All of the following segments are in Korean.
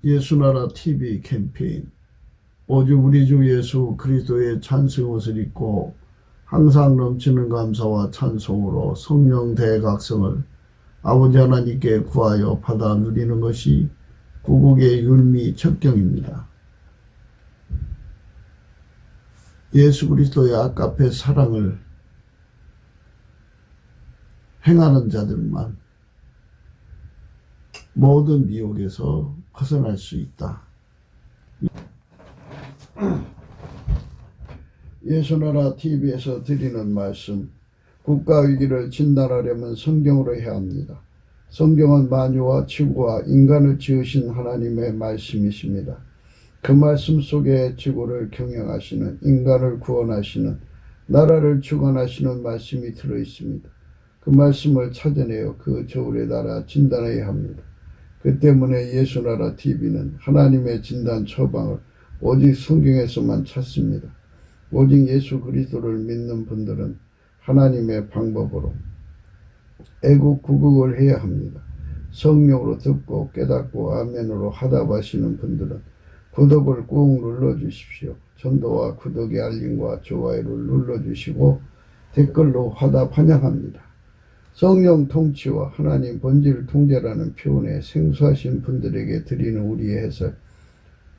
예수나라 TV 캠페인 오직 우리 주 예수 그리스도의 찬송 옷을 입고 항상 넘치는 감사와 찬송으로 성령 대각성을 아버지 하나님께 구하여 받아 누리는 것이 구국의 율미 첩경입니다. 예수 그리스도의 아까페 사랑을 행하는 자들만 모든 미혹에서 벗어날 수 있다. 예수나라 TV에서 드리는 말씀, 국가위기를 진단하려면 성경으로 해야 합니다. 성경은 만유와 지구와 인간을 지으신 하나님의 말씀이십니다. 그 말씀 속에 지구를 경영하시는, 인간을 구원하시는, 나라를 주관하시는 말씀이 들어있습니다. 그 말씀을 찾아내어 그 저울의 나라 진단해야 합니다. 그 때문에 예수나라 TV는 하나님의 진단 처방을 오직 성경에서만 찾습니다. 오직 예수 그리스도를 믿는 분들은 하나님의 방법으로 애국 구국을 해야 합니다. 성령으로 듣고 깨닫고 아멘으로 하답하시는 분들은 구독을 꾹 눌러주십시오. 전도와 구독의 알림과 좋아요를 눌러주시고 댓글로 화답 환영합니다. 성령 통치와 하나님 본질 통제라는 표현에 생소하신 분들에게 드리는 우리의 해설,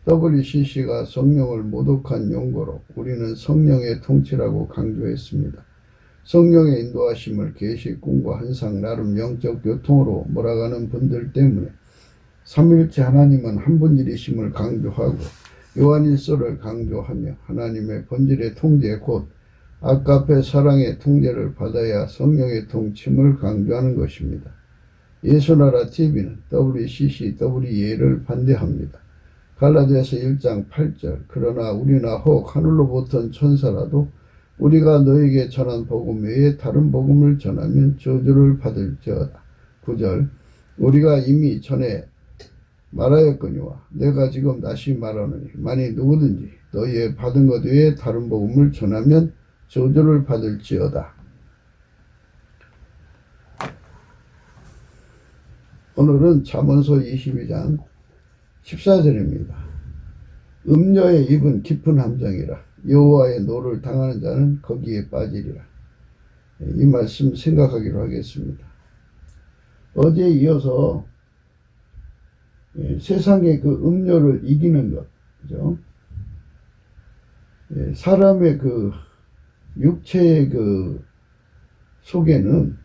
WCC가 성령을 모독한 용어로 우리는 성령의 통치라고 강조했습니다. 성령의 인도하심을 계시, 꿈과 환상, 나름 영적 교통으로 몰아가는 분들 때문에 삼위일체 하나님은 한 분이심을 강조하고 요한일서를 강조하며 하나님의 본질의 통제 곧 아까페 사랑의 통제를 받아야 성령의 통침을 강조하는 것입니다. 예수나라 TV는 WCC, WE를 반대합니다. 갈라디아서 1장 8절 그러나 우리나 혹 하늘로부터 천사라도 우리가 너에게 전한 복음 외에 다른 복음을 전하면 저주를 받을지어다. 9절 우리가 이미 전에 말하였거니와 내가 지금 다시 말하노니 만일 누구든지 너희의 받은 것 외에 다른 복음을 전하면 저주를 받을지어다. 오늘은 잠언서 22장 14절입니다. 음녀의 입은 깊은 함정이라 여호와의 노를 당하는 자는 거기에 빠지리라. 이 말씀 생각하기로 하겠습니다. 어제에 이어서 세상의 그 음료를 이기는 것, 그죠? 사람의 그 육체의 그 속에는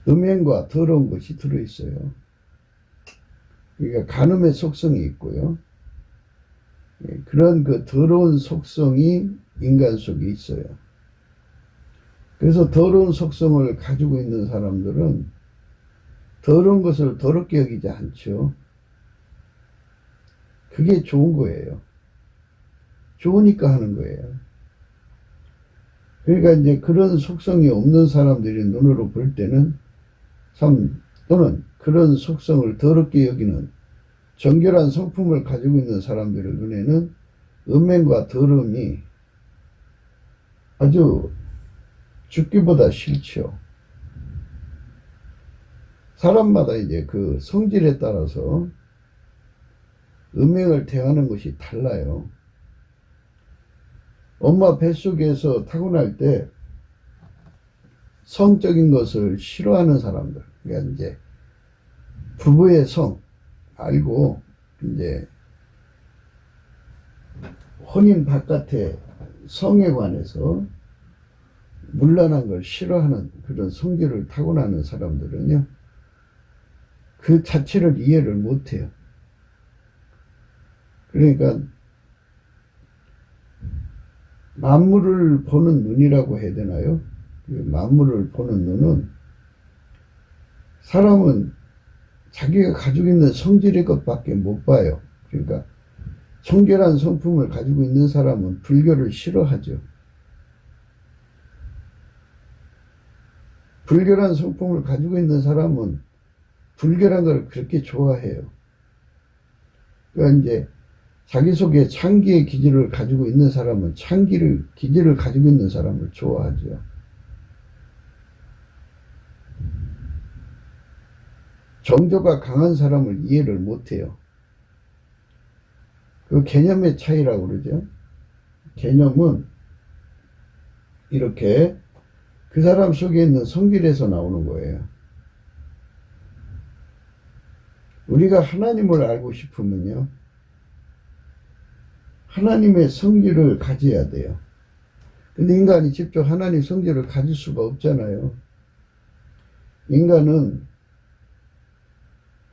음행과 더러운 것이 들어있어요. 그러니까 간음의 속성이 있고요. 그런 그 더러운 속성이 인간 속에 있어요. 그래서 더러운 속성을 가지고 있는 사람들은 더러운 것을 더럽게 여기지 않죠. 그게 좋은 거예요. 좋으니까 하는 거예요. 그러니까 이제 그런 속성이 없는 사람들이 눈으로 볼 때는 또는 그런 속성을 더럽게 여기는 정결한 성품을 가지고 있는 사람들의 눈에는 음행과 더러움이 아주 죽기보다 싫죠. 사람마다 이제 그 성질에 따라서 음행을 대하는 것이 달라요. 엄마 뱃속에서 타고날 때 성적인 것을 싫어하는 사람들, 그러니까 이제 부부의 성 알고 이제 혼인 바깥의 성에 관해서 문란한 걸 싫어하는 그런 성질을 타고나는 사람들은요, 그 자체를 이해를 못해요. 그러니까 만물을 보는 눈이라고 해야 되나요? 만물을 보는 눈은 사람은 자기가 가지고 있는 성질의 것밖에 못 봐요. 그러니까 청결한 성품을 가지고 있는 사람은 불교를 싫어하죠. 불결한 성품을 가지고 있는 사람은 불결한 걸 그렇게 좋아해요. 그러니까 이제 자기 속에 창기의 기질을 가지고 있는 사람은 기질을 가지고 있는 사람을 좋아하죠. 정조가 강한 사람을 이해를 못해요. 그 개념의 차이라고 그러죠. 개념은 이렇게 그 사람 속에 있는 성질에서 나오는 거예요. 우리가 하나님을 알고 싶으면요, 하나님의 성질을 가져야 돼요. 근데 인간이 직접 하나님 성질을 가질 수가 없잖아요. 인간은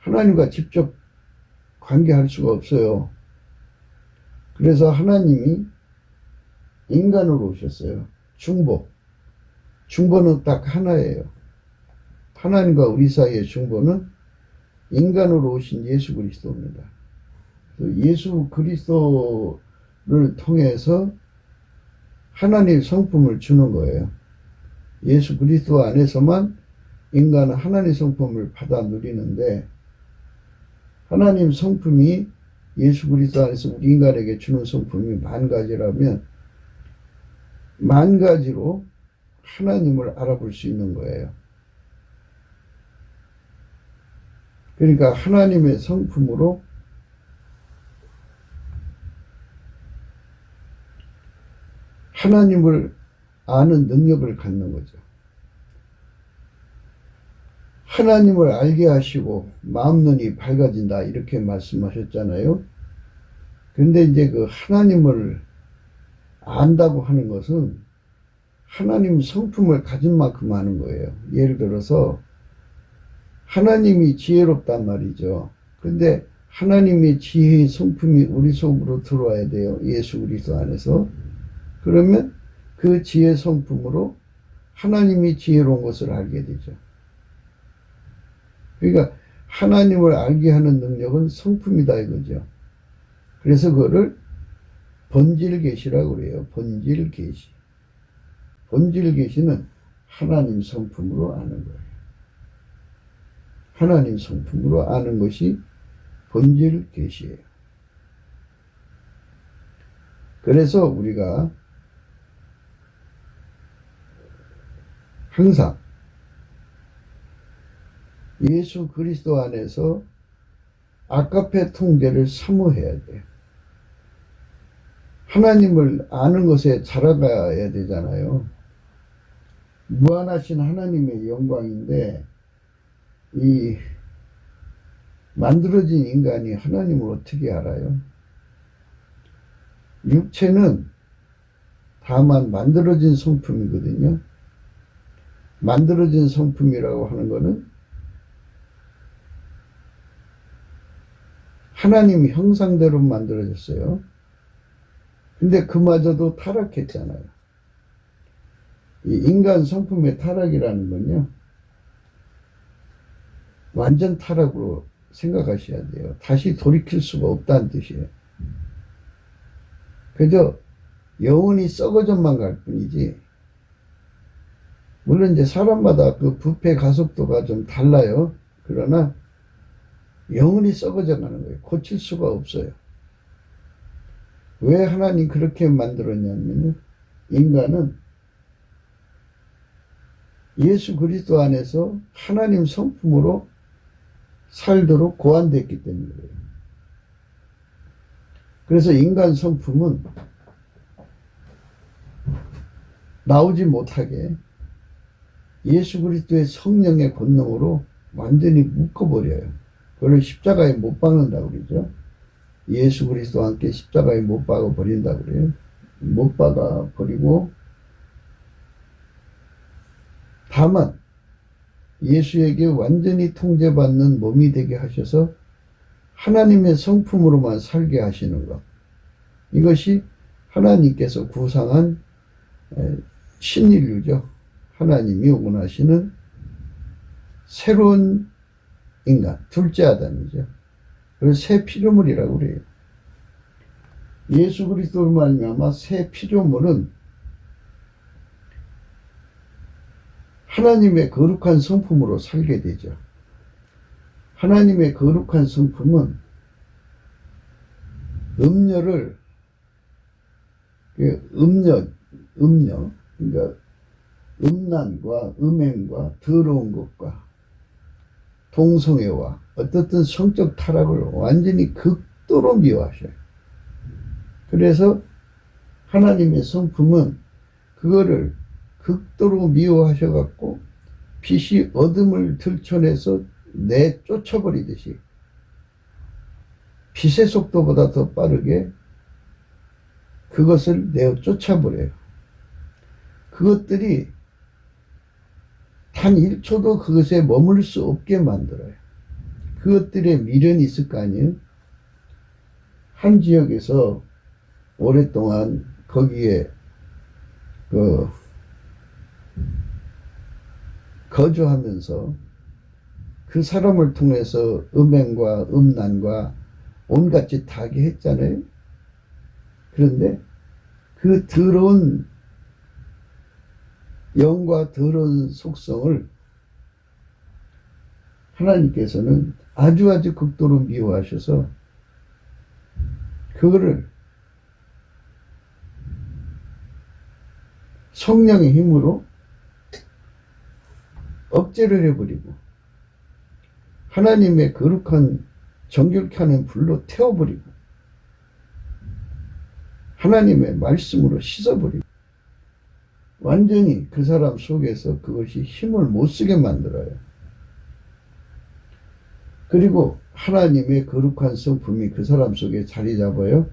하나님과 직접 관계할 수가 없어요. 그래서 하나님이 인간으로 오셨어요. 중보는 딱 하나예요. 하나님과 우리 사이의 중보는 인간으로 오신 예수 그리스도입니다. 예수 그리스도를 통해서 하나님 성품을 주는 거예요. 예수 그리스도 안에서만 인간은 하나님 성품을 받아 누리는데, 하나님 성품이 예수 그리스도 안에서 우리 인간에게 주는 성품이 만 가지라면 만 가지로 하나님을 알아볼 수 있는 거예요. 그러니까 하나님의 성품으로 하나님을 아는 능력을 갖는 거죠. 하나님을 알게 하시고 마음 눈이 밝아진다 이렇게 말씀하셨잖아요. 그런데 이제 그 하나님을 안다고 하는 것은 하나님 성품을 가진 만큼 아는 거예요. 예를 들어서 하나님이 지혜롭단 말이죠. 근데 하나님의 지혜의 성품이 우리 속으로 들어와야 돼요. 예수 그리스도 안에서. 그러면 그 지혜 성품으로 하나님이 지혜로운 것을 알게 되죠. 그러니까 하나님을 알게 하는 능력은 성품이다 이거죠. 그래서 그거를 본질계시라고 그래요. 본질계시. 본질계시는 하나님 성품으로 아는 거예요. 하나님 성품으로 아는 것이 본질계시예요. 그래서 우리가 항상 예수 그리스도 안에서 아가페 통제를 사모해야 돼요. 하나님을 아는 것에 자라가야 되잖아요. 무한하신 하나님의 영광인데 이 만들어진 인간이 하나님을 어떻게 알아요? 육체는 다만 만들어진 성품이거든요. 만들어진 성품이라고 하는 것은 하나님 형상대로 만들어졌어요. 근데 그마저도 타락했잖아요. 이 인간 성품의 타락이라는 건요, 완전 타락으로 생각하셔야 돼요. 다시 돌이킬 수가 없다는 뜻이에요. 그저 영혼이 썩어져만 갈 뿐이지, 물론 이제 사람마다 그 부패 가속도가 좀 달라요. 그러나 영혼이 썩어져 가는 거예요. 고칠 수가 없어요. 왜 하나님 그렇게 만들었냐면요, 인간은 예수 그리스도 안에서 하나님 성품으로 살도록 고안됐기 때문이에요. 그래서 인간 성품은 나오지 못하게 예수 그리스도의 성령의 권능으로 완전히 묶어버려요. 그걸 십자가에 못 박는다고 그러죠. 예수 그리스도와 함께 십자가에 못 박아 버린다고 그래요. 못 박아 버리고, 다만 예수에게 완전히 통제받는 몸이 되게 하셔서 하나님의 성품으로만 살게 하시는 것, 이것이 하나님께서 구상한 신인류죠. 하나님이 원하시는 새로운 인간, 둘째 아담이죠. 그래서 새 피조물이라고 그래요. 예수 그리스도로 말미암아 새 피조물은 하나님의 거룩한 성품으로 살게 되죠. 하나님의 거룩한 성품은 음녀를, 음녀, 그러니까 음란과 음행과 더러운 것과 동성애와 어떻든 성적 타락을 완전히 극도로 미워하셔요. 그래서 하나님의 성품은 그거를 극도로 미워하셔갖고 빛이 어둠을 들춰내서 내쫓아버리듯이 빛의 속도보다 더 빠르게 그것을 내쫓아버려요. 그것들이 단 1초도 그것에 머물 수 없게 만들어요. 그것들의 미련이 있을 거 아니에요. 한 지역에서 오랫동안 거기에 거주하면서 그 사람을 통해서 음행과 음란과 온갖 짓 다 하게 했잖아요. 그런데 그 더러운 영과 더러운 속성을 하나님께서는 아주 극도로 미워하셔서 그거를 성령의 힘으로 억제를 해버리고 하나님의 거룩한 정결케 하는 불로 태워버리고 하나님의 말씀으로 씻어버리고 완전히 그 사람 속에서 그것이 힘을 못쓰게 만들어요. 그리고 하나님의 거룩한 성품이 그 사람 속에 자리 잡아요.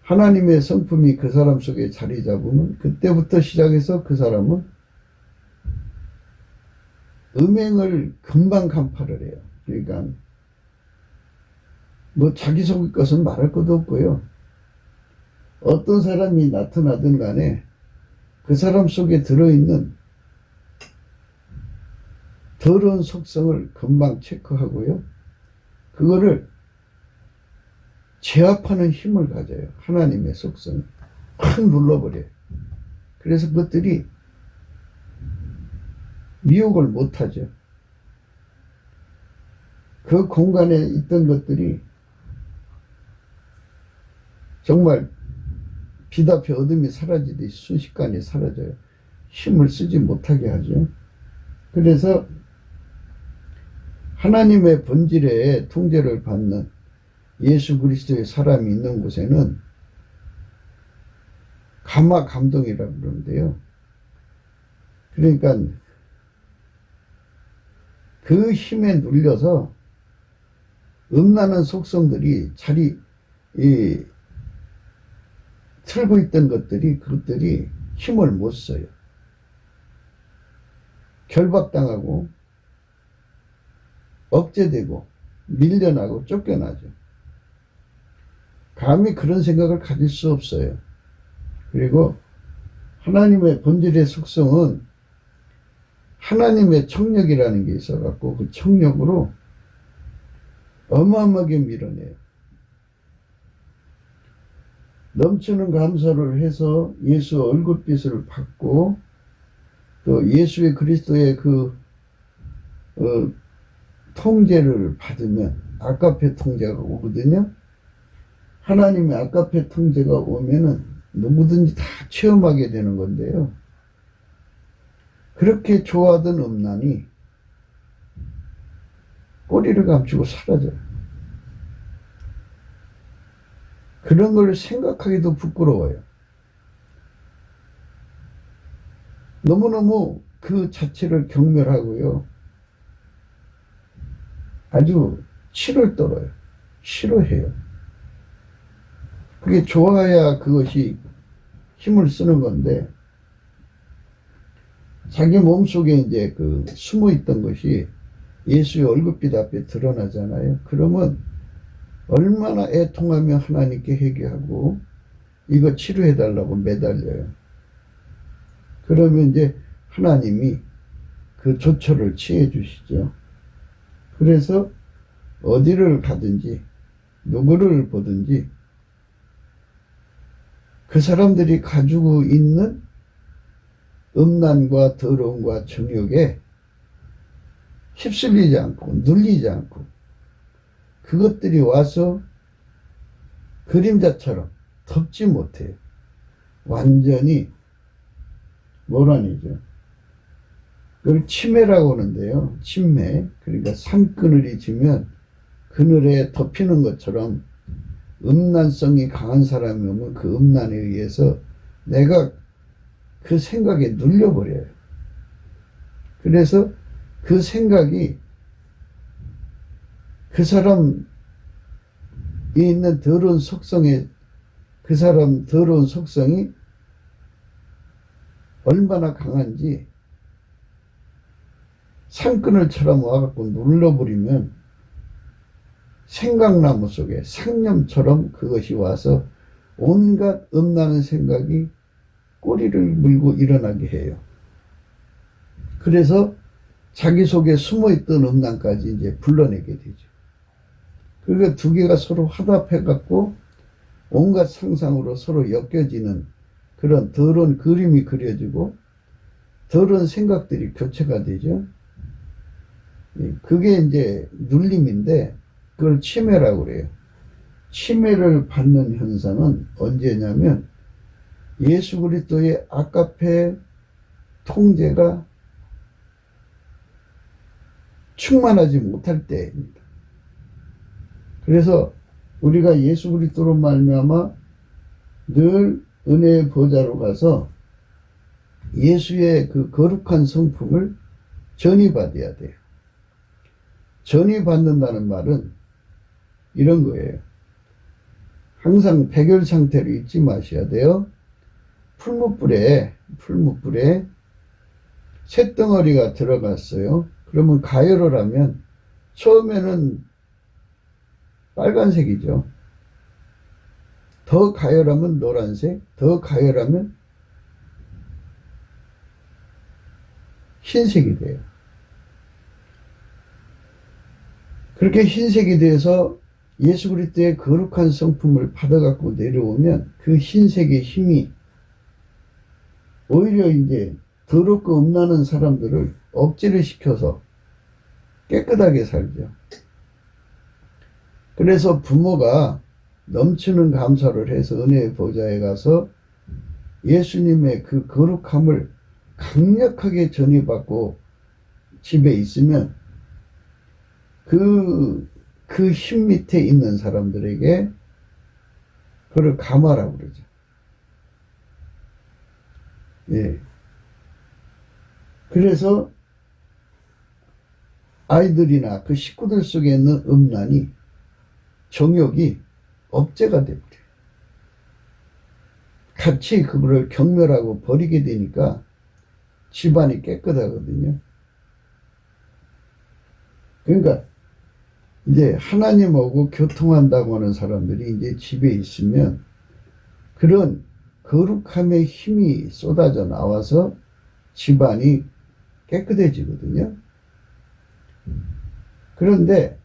하나님의 성품이 그 사람 속에 자리 잡으면 그때부터 시작해서 그 사람은 음행을 금방 간파를 해요. 그러니까 뭐 자기 속의 것은 말할 것도 없고요. 어떤 사람이 나타나든 간에 그 사람 속에 들어있는 더러운 속성을 금방 체크하고요. 그거를 제압하는 힘을 가져요. 하나님의 속성을 확 눌러버려요. 그래서 그것들이 미혹을 못하죠. 그 공간에 있던 것들이 정말 빛 앞에 어둠이 사라지듯이 순식간에 사라져요. 힘을 쓰지 못하게 하죠. 그래서 하나님의 본질의 통제를 받는 예수 그리스도의 사람이 있는 곳에는 감화 감동이라고 그러는데요. 그러니까 그 힘에 눌려서 음란한 속성들이 자리 틀고 있던 그것들이 힘을 못 써요. 결박당하고 억제되고 밀려나고 쫓겨나죠. 감히 그런 생각을 가질 수 없어요. 그리고 하나님의 본질의 속성은 하나님의 청력이라는 게 있어갖고 그 청력으로 어마어마하게 밀어내요. 넘치는 감사를 해서 예수 얼굴빛을 받고 또 예수의 그리스도의 통제를 받으면 아가페 통제가 오거든요. 하나님의 아가페 통제가 오면은 누구든지 다 체험하게 되는 건데요. 그렇게 좋아하던 음란이 꼬리를 감추고 사라져요. 그런 걸 생각하기도 부끄러워요. 너무너무 그 자체를 경멸하고요. 아주 치를 떨어요. 싫어해요. 그게 좋아야 그것이 힘을 쓰는 건데, 자기 몸속에 이제 숨어 있던 것이 예수의 얼굴빛 앞에 드러나잖아요. 그러면 얼마나 애통하며 하나님께 회개하고 이거 치료해달라고 매달려요. 그러면 이제 하나님이 그 조처를 취해 주시죠. 그래서 어디를 가든지 누구를 보든지 그 사람들이 가지고 있는 음란과 더러움과 정욕에 휩쓸리지 않고 눌리지 않고 그것들이 와서 그림자처럼 덮지 못해요. 완전히 몰아내죠. 그걸 치매라고 하는데요. 치매. 그러니까 산그늘이 지면 그늘에 덮이는 것처럼 음란성이 강한 사람이 오면 그 음란에 의해서 내가 그 생각에 눌려버려요. 그래서 그 생각이 그 사람이 있는 더러운 속성에 그 사람 더러운 속성이 얼마나 강한지 산그늘처럼 와갖고 눌러버리면 생각나무 속에 상념처럼 그것이 와서 온갖 음란한 생각이 꼬리를 물고 일어나게 해요. 그래서 자기 속에 숨어있던 음란까지 이제 불러내게 되죠. 그러니까 두 개가 서로 화답해갖고 온갖 상상으로 서로 엮여지는 그런 더러운 그림이 그려지고 더러운 생각들이 교체가 되죠. 그게 이제 눌림인데 그걸 치매라고 그래요. 치매를 받는 현상은 언제냐면 예수 그리스도의 아가페 통제가 충만하지 못할 때입니다. 그래서 우리가 예수 그리스도로 말미암아 늘 은혜의 보좌로 가서 예수의 그 거룩한 성품을 전이받아야 돼요. 전이받는다는 말은 이런 거예요. 항상 백열 상태로 있지 마셔야 돼요. 풀무불에 쇳덩어리가 들어갔어요. 그러면 가열을 하면 처음에는 빨간색이죠. 더 가열하면 노란색, 더 가열하면 흰색이 돼요. 그렇게 흰색이 돼서 예수 그리스도의 거룩한 성품을 받아갖고 내려오면 그 흰색의 힘이 오히려 이제 더럽고 음란한 사람들을 억제를 시켜서 깨끗하게 살죠. 그래서 부모가 넘치는 감사를 해서 은혜의 보좌에 가서 예수님의 그 거룩함을 강력하게 전이받고 집에 있으면 그 힘 밑에 있는 사람들에게 그걸 감화라고 그러죠. 예. 그래서 아이들이나 그 식구들 속에 있는 음란이 정욕이 억제가 됩니다. 같이 그거를 경멸하고 버리게 되니까 집안이 깨끗하거든요. 그러니까 이제 하나님하고 교통한다고 하는 사람들이 이제 집에 있으면 그런 거룩함의 힘이 쏟아져 나와서 집안이 깨끗해지거든요. 그런데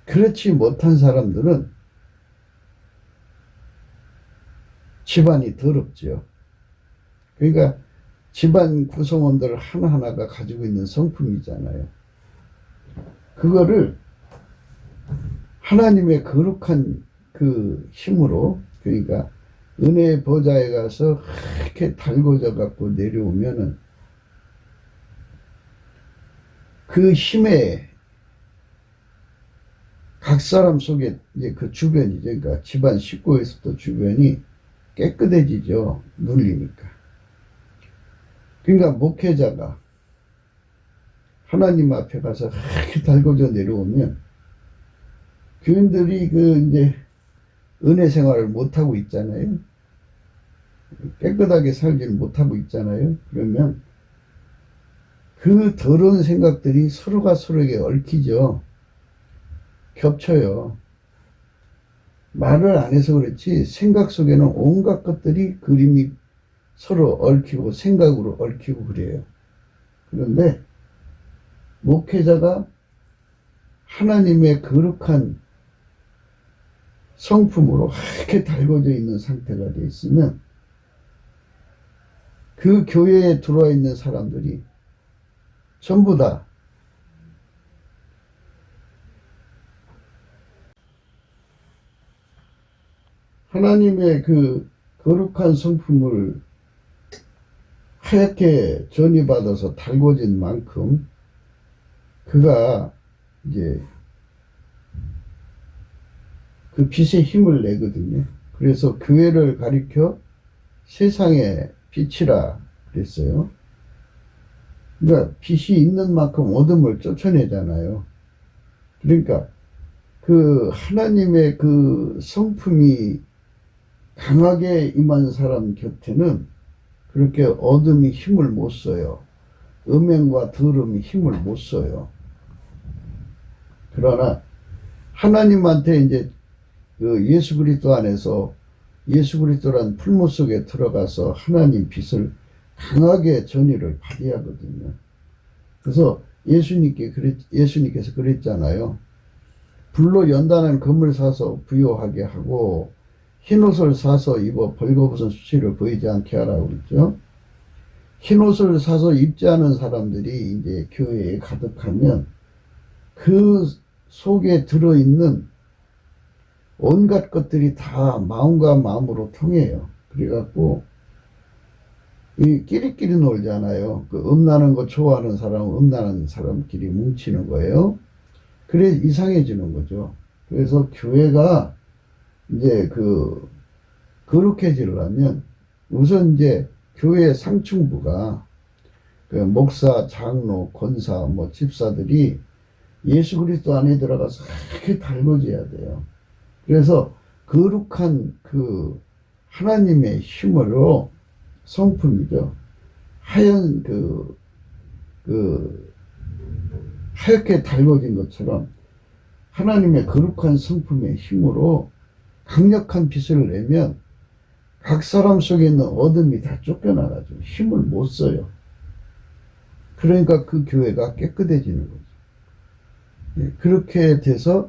그렇지 못한 사람들은 집안이 더럽죠. 그러니까 집안 구성원들 하나하나가 가지고 있는 성품이잖아요. 그거를 하나님의 거룩한 그 힘으로, 그러니까 은혜의 보좌에 가서 이렇게 달궈져 갖고 내려오면은 그 힘에 각 사람 속에 이제 그 주변이죠. 그러니까 집안 식구에서도 주변이 깨끗해지죠. 눌리니까. 그러니까 목회자가 하나님 앞에 가서 이렇게 달궈져 내려오면 교인들이 그 이제 은혜 생활을 못하고 있잖아요. 깨끗하게 살지를 못하고 있잖아요. 그러면 그 더러운 생각들이 서로가 서로에게 얽히죠. 겹쳐요. 말을 안 해서 그렇지 생각 속에는 온갖 것들이 그림이 서로 얽히고 생각으로 얽히고 그래요. 그런데 목회자가 하나님의 거룩한 성품으로 이렇게 달궈져 있는 상태가 되어 있으면 그 교회에 들어와 있는 사람들이 전부 다 하나님의 그 거룩한 성품을 하얗게 전이받아서 달궈진 만큼 그가 이제 그 빛의 힘을 내거든요. 그래서 교회를 가리켜 세상의 빛이라 그랬어요. 그러니까 빛이 있는 만큼 어둠을 쫓아내잖아요. 그러니까 그 하나님의 그 성품이 강하게 임한 사람 곁에는 그렇게 어둠이 힘을 못 써요. 음행과 더러움이 힘을 못 써요. 그러나 하나님한테 이제 그 예수 그리스도 안에서 예수 그리스도란 풀무 속에 들어가서 하나님 빛을 강하게 전의를 받아야 하거든요. 그래서 예수님께서 그랬잖아요. 불로 연단한 금을 사서 부요하게 하고 흰옷을 사서 입어 벌거벗은 수치를 보이지 않게 하라고 그랬죠. 흰옷을 사서 입지 않은 사람들이 이제 교회에 가득하면 그 속에 들어있는 온갖 것들이 다 마음과 마음으로 통해요. 그래갖고 이 끼리끼리 놀잖아요. 그 음란한 거 좋아하는 사람은 음란한 사람끼리 뭉치는 거예요. 그래 이상해지는 거죠. 그래서 교회가 이제 거룩해지려면 우선 이제 교회 상층부가 그 목사, 장로, 권사, 집사들이 예수 그리스도 안에 들어가서 그렇게 달궈져야 돼요. 그래서 거룩한 그 하나님의 힘으로 성품이죠. 하얀 하얗게 달궈진 것처럼 하나님의 거룩한 성품의 힘으로 강력한 빛을 내면 각 사람 속에 있는 어둠이 다 쫓겨나가지고 힘을 못 써요. 그러니까 그 교회가 깨끗해지는 거죠. 그렇게 돼서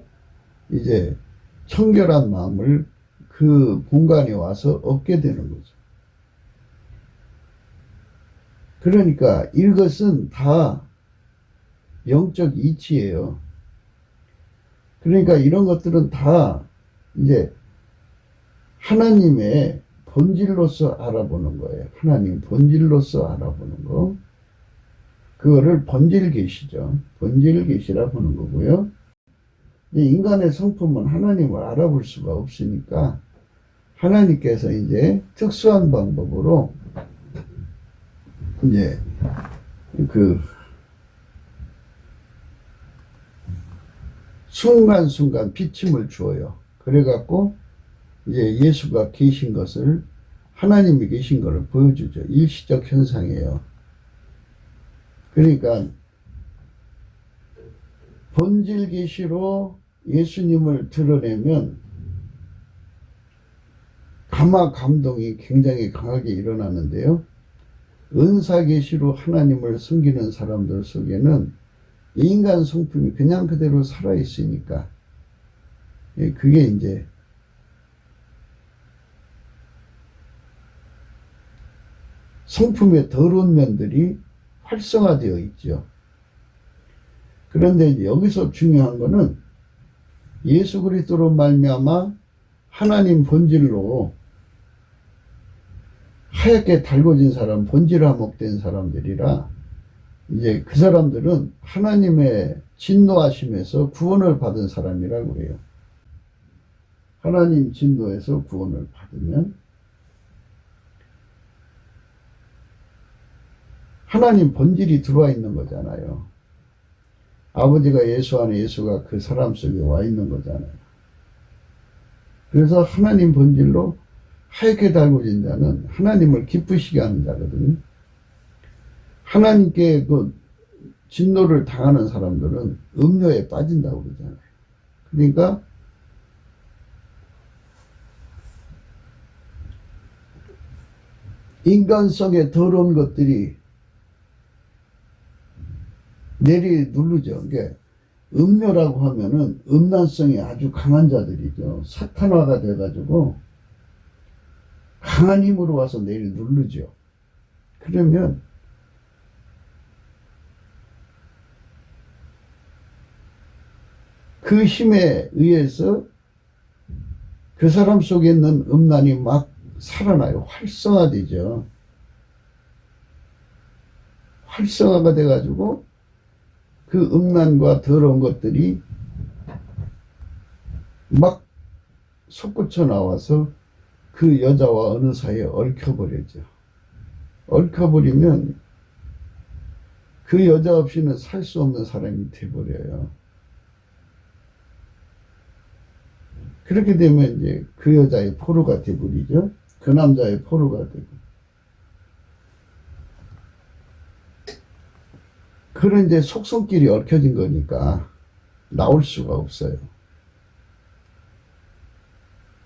이제 청결한 마음을 그 공간에 와서 얻게 되는 거죠. 그러니까 이것은 다 영적 이치예요. 그러니까 이런 것들은 다 이제 하나님의 본질로서 알아보는 거예요. 하나님 본질로서 알아보는 거. 그거를 본질 계시죠. 본질 계시라 보는 거고요. 인간의 성품은 하나님을 알아볼 수가 없으니까 하나님께서 이제 특수한 방법으로 이제 순간순간 비침을 주어요. 그래갖고 이제 예수가 계신 것을 하나님이 계신 것을 보여주죠. 일시적 현상이에요. 그러니까 본질 계시로 예수님을 드러내면 감화 감동이 굉장히 강하게 일어나는데요. 은사 계시로 하나님을 섬기는 사람들 속에는 인간 성품이 그냥 그대로 살아 있으니까 그게 이제 성품의 더러운 면들이 활성화되어 있죠. 그런데 여기서 중요한 거는 예수 그리스도로 말미암아 하나님 본질로 하얗게 달궈진 사람, 본질 화목된 사람들이라 이제 그 사람들은 하나님의 진노하심에서 구원을 받은 사람이라고 그래요. 하나님 진노에서 구원을 받으면 하나님 본질이 들어와 있는 거잖아요. 아버지가 예수 안에 예수가 그 사람 속에 와 있는 거잖아요. 그래서 하나님 본질로 하얗게 달궈진 자는 하나님을 기쁘시게 하는 자거든요. 하나님께 그 진노를 당하는 사람들은 음료에 빠진다고 그러잖아요. 그러니까 인간성의 더러운 것들이 내리 누르죠. 이게 음료라고 하면은 음란성이 아주 강한 자들이죠. 사탄화가 돼가지고 강한 힘으로 와서 내리 누르죠. 그러면 그 힘에 의해서 그 사람 속에 있는 음란이 막 살아나요. 활성화되죠. 활성화가 돼가지고 그 음란과 더러운 것들이 막 솟구쳐 나와서 그 여자와 어느 사이에 얽혀버리죠. 얽혀버리면 그 여자 없이는 살 수 없는 사람이 돼버려요. 그렇게 되면 이제 그 여자의 포로가 돼버리죠. 그 남자의 포로가 되고. 그런 이제 속성끼리 얽혀진 거니까 나올 수가 없어요.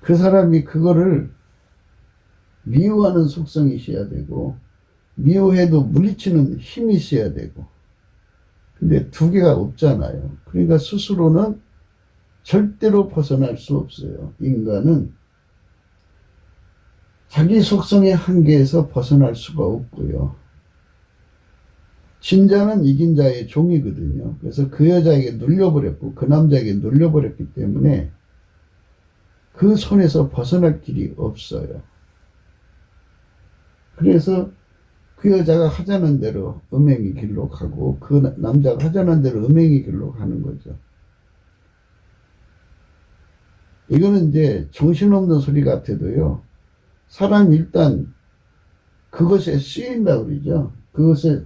그 사람이 그거를 미워하는 속성이 있어야 되고, 미워해도 물리치는 힘이 있어야 되고, 근데 두 개가 없잖아요. 그러니까 스스로는 절대로 벗어날 수 없어요. 인간은 자기 속성의 한계에서 벗어날 수가 없고요. 진자는 이긴 자의 종이거든요. 그래서 그 여자에게 눌려버렸고 그 남자에게 눌려버렸기 때문에 그 손에서 벗어날 길이 없어요. 그래서 그 여자가 하자는 대로 음행의 길로 가고 그 남자가 하자는 대로 음행의 길로 가는 거죠. 이거는 이제 정신없는 소리 같아도요. 사람이 일단 그것에 쓰인다 그러죠. 그것에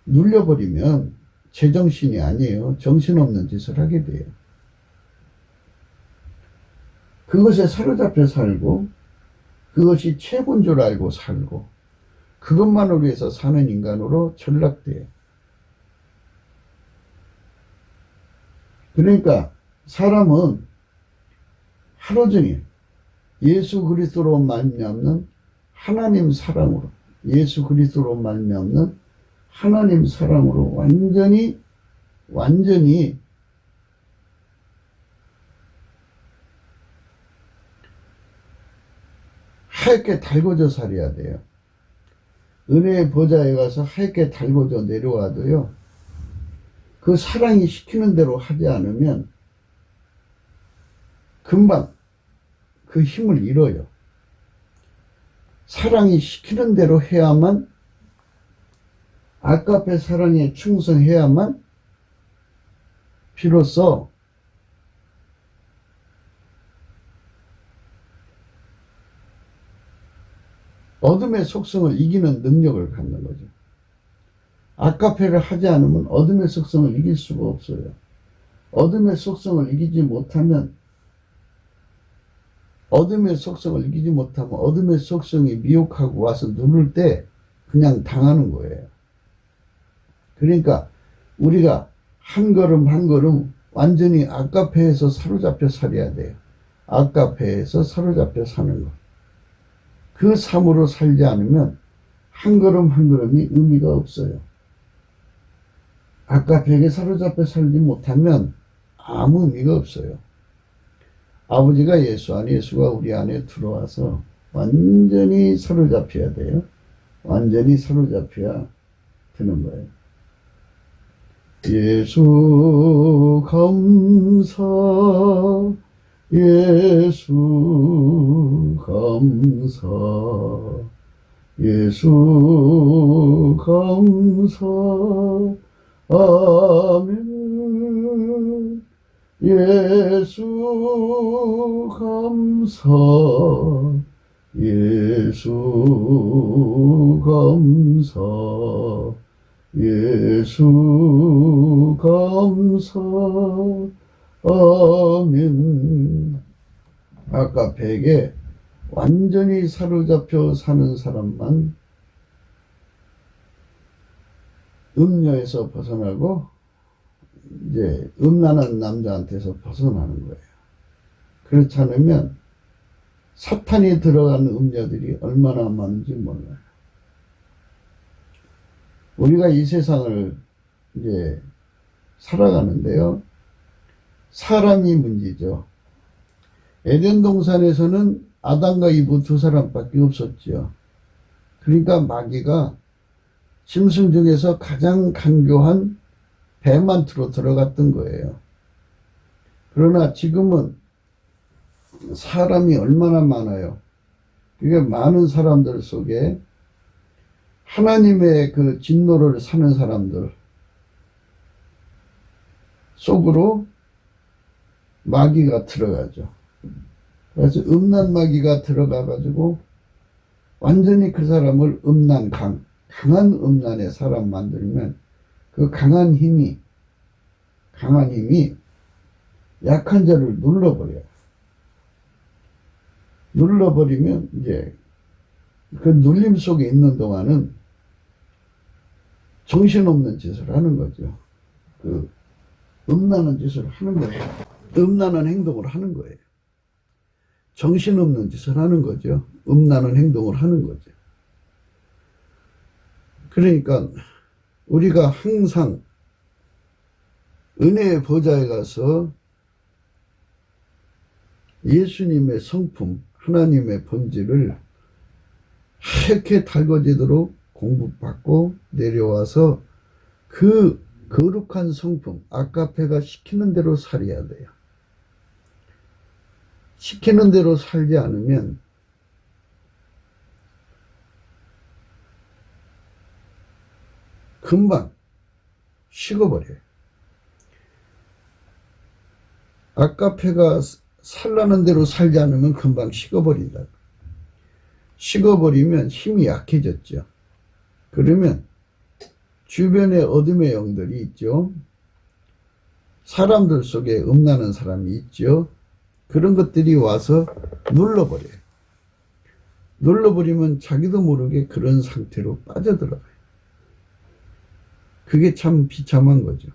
눌려버리면 제정신이 아니에요. 정신없는 짓을 하게 돼요. 그것에 사로잡혀 살고 그것이 최고인 줄 알고 살고 그것만을 위해서 사는 인간으로 전락돼요. 그러니까 사람은 하루 종일 예수 그리스도로 말미암는 하나님 사랑으로 예수 그리스도로 말미암는 하나님 사랑으로 완전히 하얗게 달궈져 살아야 돼요. 은혜의 보좌에 가서 하얗게 달궈져 내려와도요. 그 사랑이 시키는 대로 하지 않으면 금방 그 힘을 잃어요. 사랑이 시키는 대로 해야만 아까페 사랑에 충성해야만 비로소 어둠의 속성을 이기는 능력을 갖는 거죠. 아까페를 하지 않으면 어둠의 속성을 이길 수가 없어요. 어둠의 속성을 이기지 못하면 어둠의 속성이 미혹하고 와서 누를 때 그냥 당하는 거예요. 그러니까 우리가 한 걸음 한 걸음 완전히 아까페에서 사로잡혀 살아야 돼요. 아까페에서 사로잡혀 사는 것. 그 삶으로 살지 않으면 한 걸음 한 걸음이 의미가 없어요. 아까페에게 사로잡혀 살지 못하면 아무 의미가 없어요. 아버지가 예수 안에 예수가 우리 안에 들어와서 완전히 사로잡혀야 돼요. 완전히 사로잡혀야 되는 거예요. 예수 감사 예수 감사 예수 감사 아멘 예수 감사 예수 감사 예수 감사 아멘. 아까페에게 완전히 사로잡혀 사는 사람만 음녀에서 벗어나고 이제 음란한 남자한테서 벗어나는 거예요. 그렇지 않으면 사탄이 들어가는 음녀들이 얼마나 많은지 몰라요. 우리가 이 세상을 이제 살아가는데요. 사람이 문제죠. 에덴 동산에서는 아담과 이브 두 사람밖에 없었죠. 그러니까 마귀가 짐승 중에서 가장 간교한 배만투로 들어갔던 거예요. 그러나 지금은 사람이 얼마나 많아요. 그게 많은 사람들 속에 하나님의 그 진노를 사는 사람들 속으로 마귀가 들어가죠. 그래서 음란 마귀가 들어가가지고 완전히 그 사람을 강한 음란의 사람 만들면 그 강한 힘이 약한 자를 눌러버려요. 눌러버리면 이제 그 눌림 속에 있는 동안은 정신없는 짓을 하는 거죠. 그 음란한 짓을 하는 거예요. 음란한 행동을 하는 거예요. 정신없는 짓을 하는 거죠. 음란한 행동을 하는 거죠. 그러니까 우리가 항상 은혜의 보좌에 가서 예수님의 성품, 하나님의 본질을 하얗게 달궈지도록 공부받고 내려와서 그 거룩한 성품, 아까페가 시키는 대로 살아야 돼요. 시키는 대로 살지 않으면 금방 식어버려요. 아까페가 살라는 대로 살지 않으면 금방 식어버린다. 식어버리면 힘이 약해졌죠. 그러면 주변에 어둠의 영들이 있죠. 사람들 속에 음란한 사람이 있죠. 그런 것들이 와서 눌러버려요. 눌러버리면 자기도 모르게 그런 상태로 빠져들어가요. 그게 참 비참한 거죠.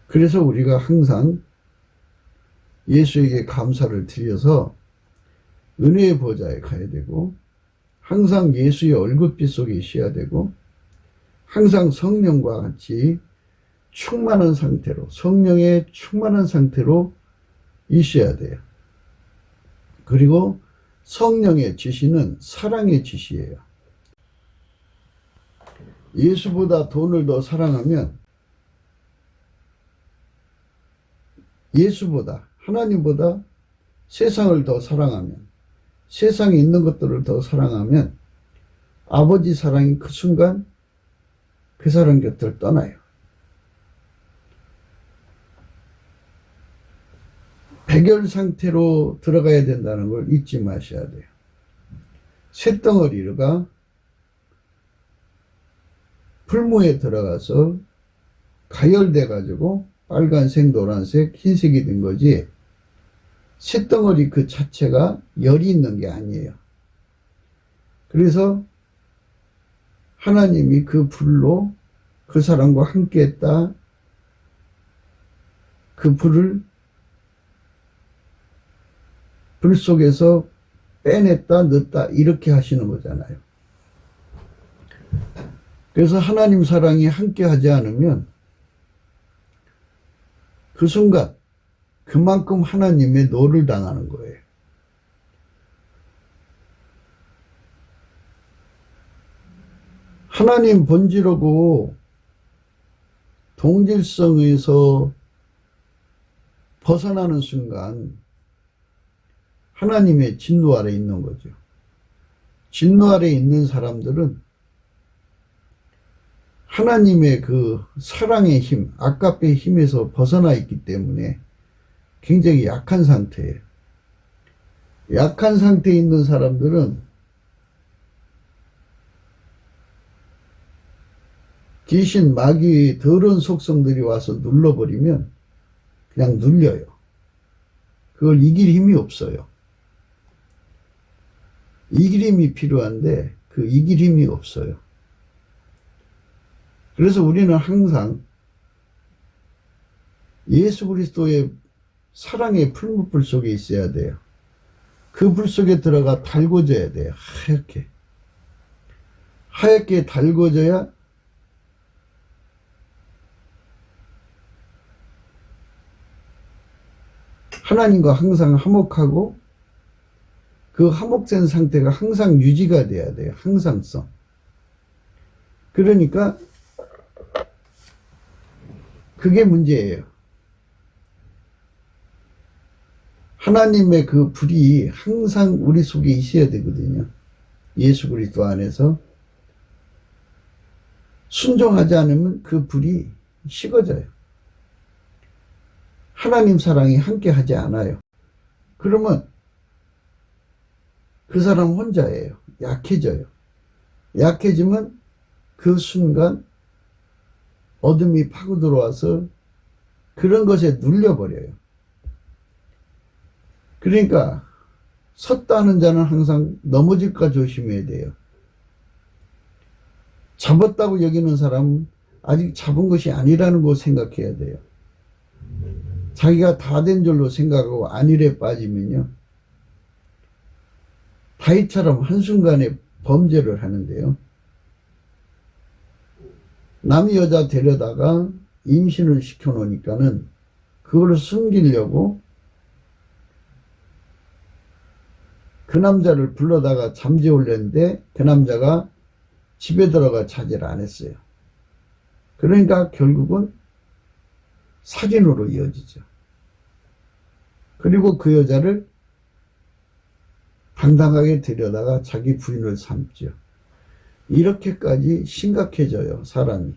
그래서 우리가 항상 예수에게 감사를 드려서 은혜의 보좌에 가야 되고, 항상 예수의 얼굴빛 속에 있어야 되고, 항상 성령과 같이 충만한 상태로, 성령에 충만한 상태로 있어야 돼요. 그리고 성령의 지시는 사랑의 지시예요. 예수보다 돈을 더 사랑하면, 예수보다, 하나님보다 세상을 더 사랑하면, 세상에 있는 것들을 더 사랑하면 아버지 사랑이 그 순간 그 사람 곁을 떠나요. 백열 상태로 들어가야 된다는 걸 잊지 마셔야 돼요. 쇳덩어리가 풀무에 들어가서 가열돼 가지고 빨간색, 노란색, 흰색이 된 거지, 쇳덩어리 그 자체가 열이 있는 게 아니에요. 그래서 하나님이 그 불로 그 사람과 함께 했다. 그 불을 불 속에서 빼냈다, 넣었다, 이렇게 하시는 거잖아요. 그래서 하나님 사랑이 함께 하지 않으면 그 순간 그만큼 하나님의 노를 당하는 거예요. 하나님 본질하고 동질성에서 벗어나는 순간 하나님의 진노 아래 있는 거죠. 진노 아래 있는 사람들은 하나님의 그 사랑의 힘, 아까페의 힘에서 벗어나 있기 때문에 굉장히 약한 상태예요. 약한 상태에 있는 사람들은 귀신, 마귀의 더러운 속성들이 와서 눌러버리면 그냥 눌려요. 그걸 이길 힘이 없어요. 이길 힘이 필요한데 그 이길 힘이 없어요. 그래서 우리는 항상 예수 그리스도의 사랑의 풀무불 속에 있어야 돼요. 그 불 속에 들어가 달궈져야 돼요. 하얗게. 하얗게 달궈져야 하나님과 항상 화목하고, 그 화목된 상태가 항상 유지가 돼야 돼요. 항상성. 그러니까 그게 문제예요. 하나님의 그 불이 항상 우리 속에 있어야 되거든요. 예수 그리스도 안에서 순종하지 않으면 그 불이 식어져요. 하나님 사랑이 함께 하지 않아요. 그러면 그 사람 혼자예요. 약해져요. 약해지면 그 순간 어둠이 파고 들어와서 그런 것에 눌려버려요. 그러니까 섰다 하는 자는 항상 넘어질까 조심해야 돼요. 잡았다고 여기는 사람은 아직 잡은 것이 아니라는 거 생각해야 돼요. 자기가 다 된 줄로 생각하고 안일에 빠지면요, 다윗처럼 한순간에 범죄를 하는데요, 남의 여자 데려다가 임신을 시켜놓으니까는 그걸 숨기려고 그 남자를 불러다가 잠재우려는데 그 남자가 집에 들어가 차지를 안 했어요. 그러니까 결국은 살인으로 이어지죠. 그리고 그 여자를 당당하게 데려다가 자기 부인을 삼죠. 이렇게까지 심각해져요, 사람이.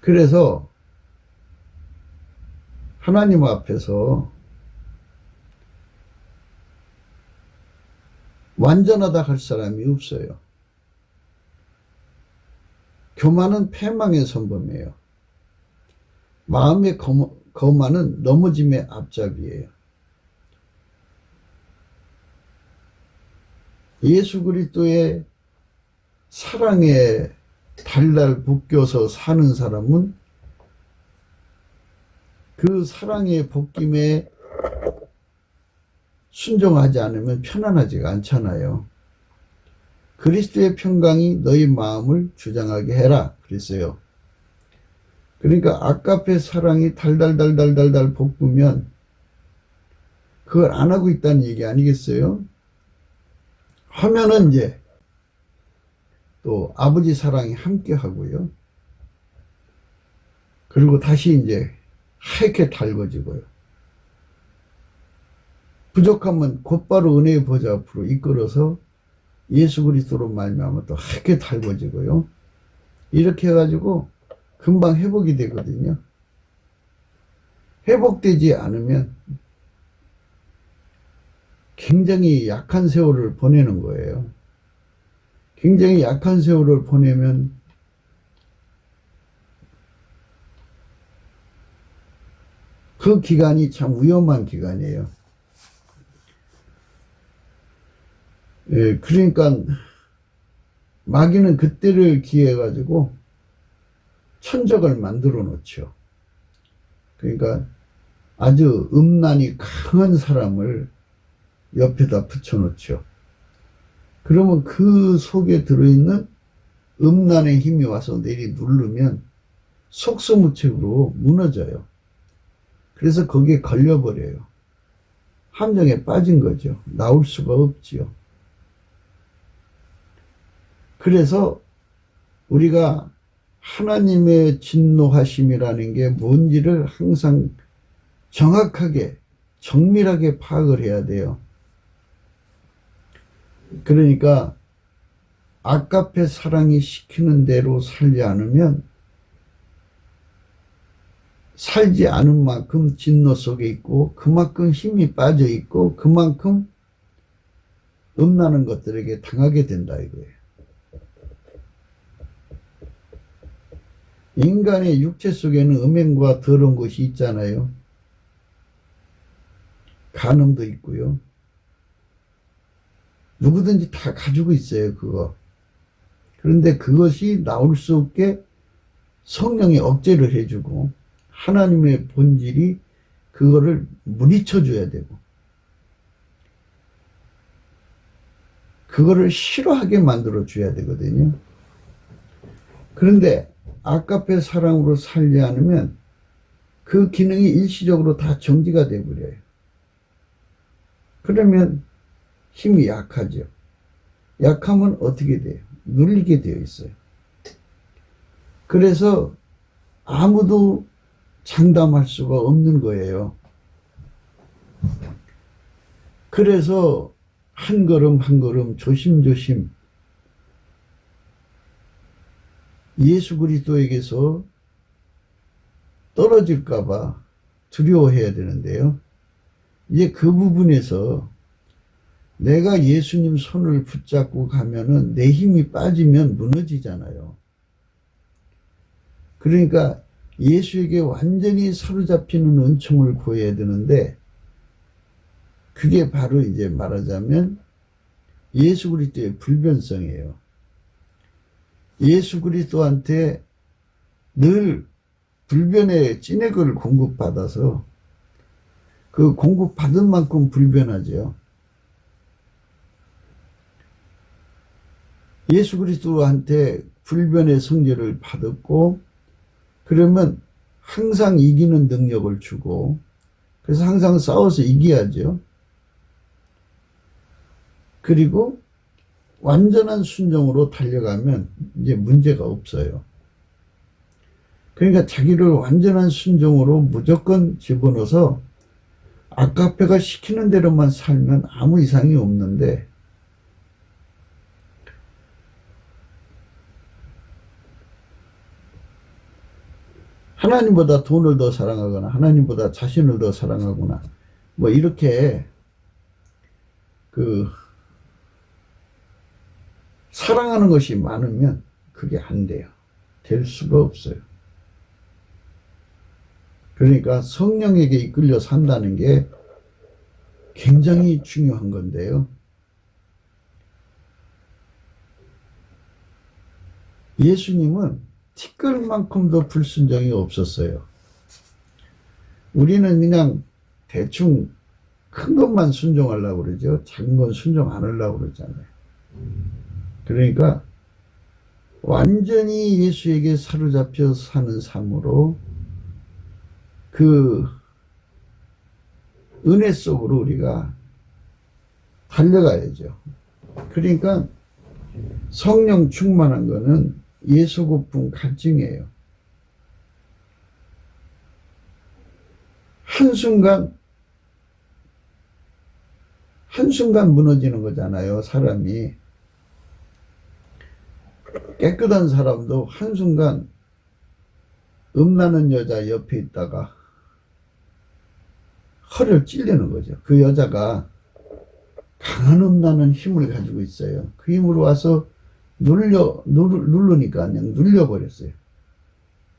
그래서 하나님 앞에서 완전하다 할 사람이 없어요. 교만은 패망의 선범이에요. 마음의 거만은 넘어짐의 앞잡이에요. 예수 그리스도의 사랑에 달달 묶여서 사는 사람은 그 사랑의 복김에 순종하지 않으면 편안하지가 않잖아요. 그리스도의 평강이 너희 마음을 주장하게 해라 그랬어요. 그러니까 아까페 사랑이 달달달달달달 볶으면 그걸 안 하고 있다는 얘기 아니겠어요? 하면은 이제 또 아버지 사랑이 함께 하고요. 그리고 다시 이제 하얗게 달궈지고요. 부족하면 곧바로 은혜의 보좌 앞으로 이끌어서 예수 그리스도로 말미암아 또 하얗게 달궈지고요. 이렇게 해가지고 금방 회복이 되거든요. 회복되지 않으면 굉장히 약한 세월을 보내는 거예요. 굉장히 약한 세월을 보내면 그 기간이 참 위험한 기간이에요. 예, 그러니까 마귀는 그때를 기해 가지고 천적을 만들어 놓죠. 그러니까 아주 음란이 강한 사람을 옆에다 붙여 놓죠. 그러면 그 속에 들어있는 음란의 힘이 와서 내리 누르면 속수무책으로 무너져요. 그래서 거기에 걸려버려요. 함정에 빠진 거죠. 나올 수가 없지요. 그래서 우리가 하나님의 진노하심이라는 게 뭔지를 항상 정확하게 정밀하게 파악을 해야 돼요. 그러니까 아까페 사랑이 시키는 대로 살지 않으면 살지 않은 만큼 진노 속에 있고 그만큼 힘이 빠져 있고 그만큼 음란한 것들에게 당하게 된다 이거예요. 인간의 육체 속에는 음행과 더러운 것이 있잖아요. 간음도 있고요. 누구든지 다 가지고 있어요, 그거. 그런데 그것이 나올 수 없게 성령이 억제를 해주고 하나님의 본질이 그거를 물리쳐줘야 되고 그거를 싫어하게 만들어줘야 되거든요. 그런데 아까페 사랑으로 살지 않으면 그 기능이 일시적으로 다 정지가 되어버려요. 그러면 힘이 약하죠. 약하면 어떻게 돼요? 눌리게 되어 있어요. 그래서 아무도 장담할 수가 없는 거예요. 그래서 한 걸음 한 걸음 조심조심 예수 그리스도에게서 떨어질까봐 두려워해야 되는데요. 이제 그 부분에서 내가 예수님 손을 붙잡고 가면은 내 힘이 빠지면 무너지잖아요. 그러니까 예수에게 완전히 사로잡히는 은총을 구해야 되는데, 그게 바로 이제 말하자면 예수 그리스도의 불변성이에요. 예수 그리스도한테 늘 불변의 찐액을 공급받아서 그 공급받은 만큼 불변하죠. 예수 그리스도한테 불변의 성질을 받았고, 그러면 항상 이기는 능력을 주고, 그래서 항상 싸워서 이겨야죠. 그리고 완전한 순종으로 달려가면 이제 문제가 없어요. 그러니까 자기를 완전한 순종으로 무조건 집어넣어서 아까페가 시키는 대로만 살면 아무 이상이 없는데, 하나님보다 돈을 더 사랑하거나 하나님보다 자신을 더 사랑하거나 뭐 이렇게 사랑하는 것이 많으면 그게 안 돼요. 될 수가 없어요. 그러니까 성령에게 이끌려 산다는 게 굉장히 중요한 건데요. 예수님은 티끌만큼도 불순종이 없었어요. 우리는 그냥 대충 큰 것만 순종하려고 그러죠. 작은 건 순종 안 하려고 그러잖아요. 그러니까 완전히 예수에게 사로잡혀 사는 삶으로 그 은혜 속으로 우리가 달려가야죠. 그러니까 성령 충만한 거는 예수 고품 갈증이에요. 한순간 무너지는 거잖아요, 사람이. 깨끗한 사람도 한순간 음나는 여자 옆에 있다가 허리를 찔리는 거죠. 그 여자가 강한 음나는 힘을 가지고 있어요. 그 힘으로 와서 누르니까 그냥 눌려버렸어요.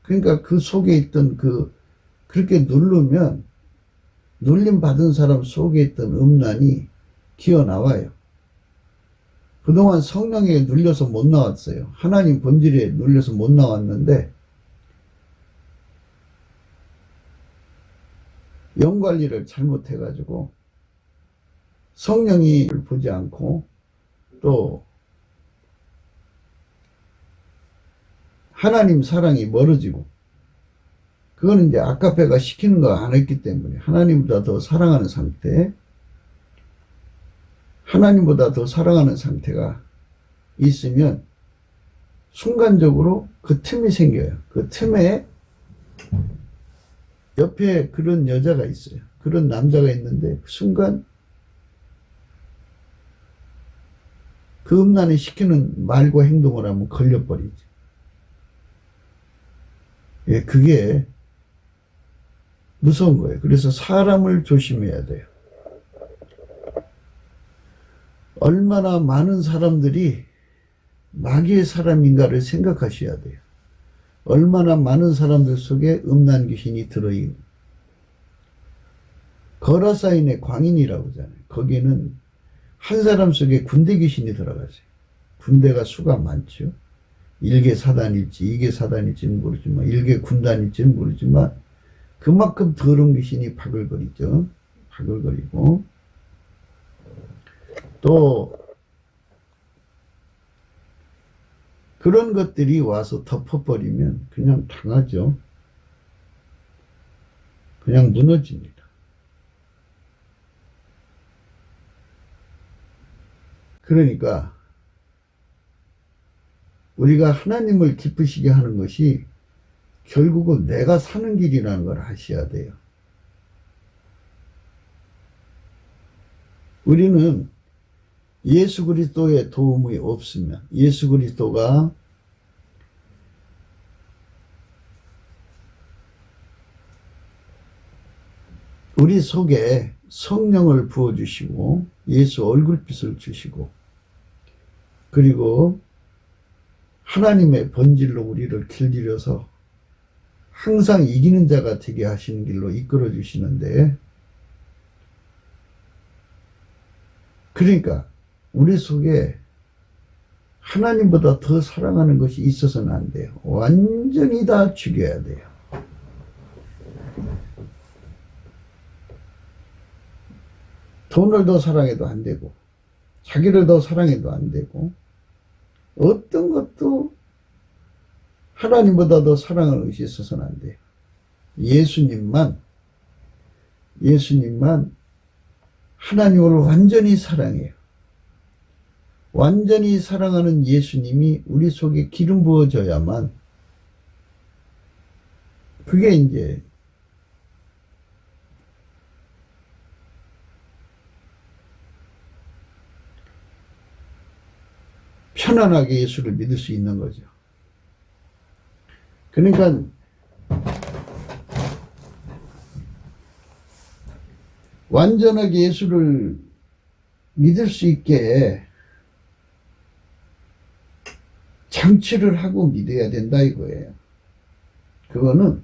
그러니까 그 속에 있던 그렇게 누르면 눌림 받은 사람 속에 있던 음란이 기어 나와요. 그동안 성령에 눌려서 못 나왔어요. 하나님 본질에 눌려서 못 나왔는데, 영 관리를 잘못해가지고 성령이 보지 않고 또 하나님 사랑이 멀어지고, 그거는 이제 아까페가 시키는 거 안 했기 때문에 하나님보다 더 사랑하는 상태가 있으면 순간적으로 그 틈이 생겨요. 그 틈에 옆에 그런 여자가 있어요. 그런 남자가 있는데 순간 그 음란이 시키는 말과 행동을 하면 걸려버리죠. 예, 그게 무서운 거예요. 그래서 사람을 조심해야 돼요. 얼마나 많은 사람들이 마귀의 사람인가를 생각하셔야 돼요. 얼마나 많은 사람들 속에 음란 귀신이 들어있는, 거라사인의 광인이라고 하잖아요. 거기는 한 사람 속에 군대 귀신이 들어가세요. 군대가 수가 많죠. 1개 사단일지 2개 사단일지는 모르지만 1개 군단일지는 모르지만 그만큼 더러운 귀신이 바글거리죠. 바글거리고 또 그런 것들이 와서 덮어버리면 그냥 당하죠. 그냥 무너집니다. 그러니까 우리가 하나님을 기쁘시게 하는 것이 결국은 내가 사는 길이라는 걸 아셔야 돼요. 우리는 예수 그리스도의 도움이 없으면, 예수 그리스도가 우리 속에 성령을 부어주시고 예수 얼굴빛을 주시고 그리고 하나님의 본질로 우리를 길들여서 항상 이기는 자가 되게 하시는 길로 이끌어 주시는데, 그러니까 우리 속에 하나님보다 더 사랑하는 것이 있어서는 안 돼요. 완전히 다 죽여야 돼요. 돈을 더 사랑해도 안 되고, 자기를 더 사랑해도 안 되고, 어떤 것도 하나님보다 더 사랑을 의지해서는 안 돼요. 예수님만 하나님을 완전히 사랑해요. 완전히 사랑하는 예수님이 우리 속에 기름 부어져야만, 그게 이제 편안하게 예수를 믿을 수 있는 거죠. 그러니까 완전하게 예수를 믿을 수 있게 장치를 하고 믿어야 된다 이거예요. 그거는